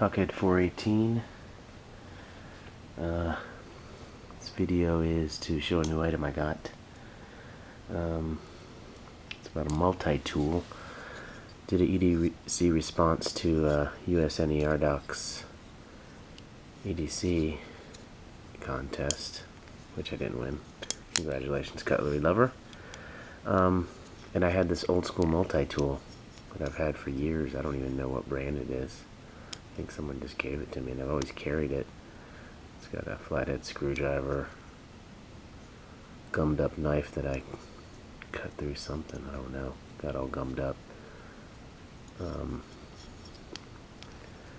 Pocket 418. This video is to show a new item I got. It's about a multi-tool. Did a EDC response to USNER Doc's EDC contest, which I didn't win. Congratulations, Cutlery Lover. And I had this old school multi-tool that I've had for years. I don't even know what brand it is. I think someone just gave it to me and I've always carried it. It's got a flathead screwdriver, gummed up knife that I cut through something, I don't know, got all gummed up.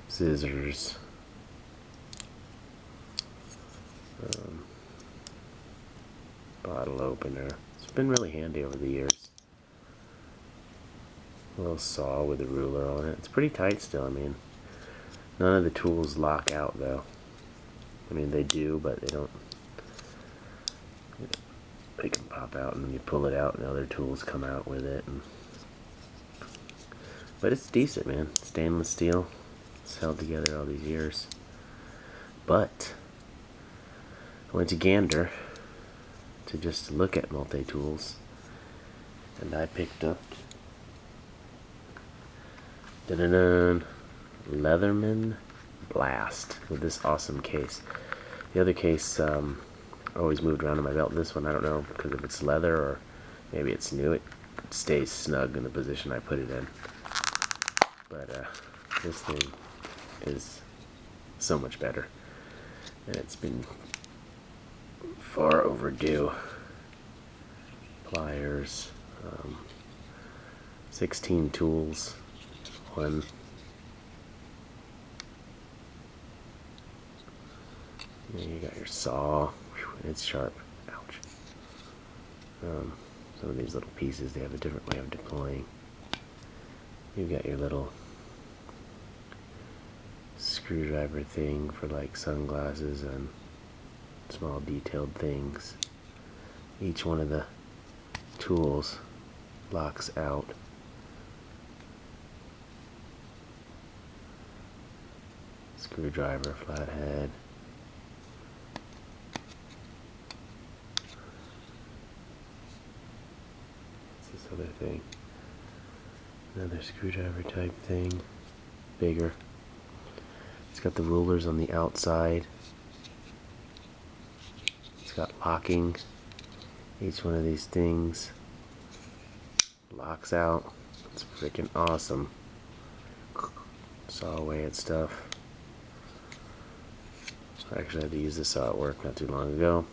Scissors, bottle opener. It's been really handy over the years. A little saw with a ruler on it. It's pretty tight still. I mean, none of the tools lock out though. I mean, they do, but they don't. They can pop out and then you pull it out and other tools come out with it. But it's decent, man. Stainless steel. It's held together all these years. But I went to Gander to just look at multi-tools, and I picked up Leatherman Blast with this awesome case. The other case always moved around in my belt. This one, I don't know, because if it's leather or maybe it's new, it stays snug in the position I put it in. But this thing is so much better, and it's been far overdue. Pliers, 16 tools, one. You got your saw. Whew, it's sharp. Ouch. Some of these little pieces, they have a different way of deploying. You've got your little screwdriver thing for like sunglasses and small detailed things. Each one of the tools locks out. Screwdriver, flathead. What's this other thing? Another screwdriver type thing. Bigger. It's got the rulers on the outside. It's got locking. Each one of these things locks out. It's freaking awesome. Saw away at stuff. I actually had to use this saw at work not too long ago.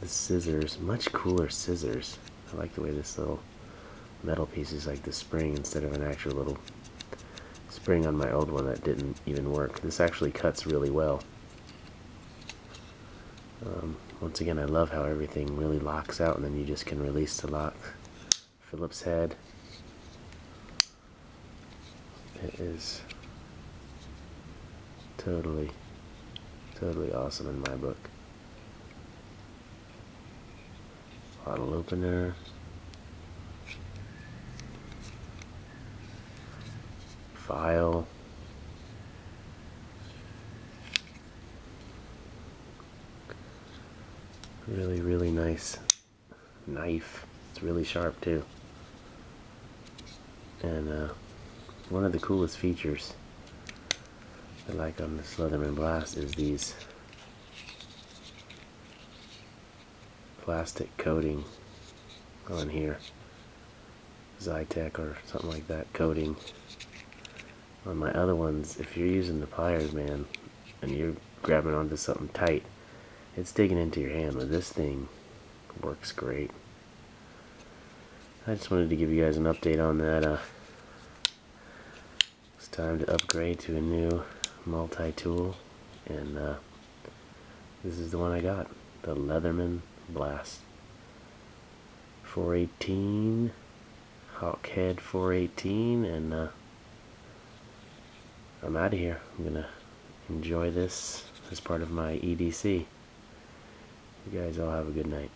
The scissors, much cooler scissors. I like the way this little metal piece is like the spring instead of an actual little spring on my old one that didn't even work. This actually cuts really well. Once again, I love how everything really locks out and then you just can release the lock. Phillips head. It is totally awesome in my book. Bottle opener. File. Really nice knife. It's really sharp too. And one of the coolest features I like on this Leatherman Blast is these plastic coating on here. Zytec or something like that coating. On my other ones, if you're using the pliers, man, and you're grabbing onto something tight, it's digging into your hand. But this thing works great. I just wanted to give you guys an update on that. It's time to upgrade to a new multi-tool, and this is the one I got, the Leatherman Blast 418, Hawkhead 418, and I'm out of here. I'm gonna enjoy this as part of my EDC. You guys all have a good night.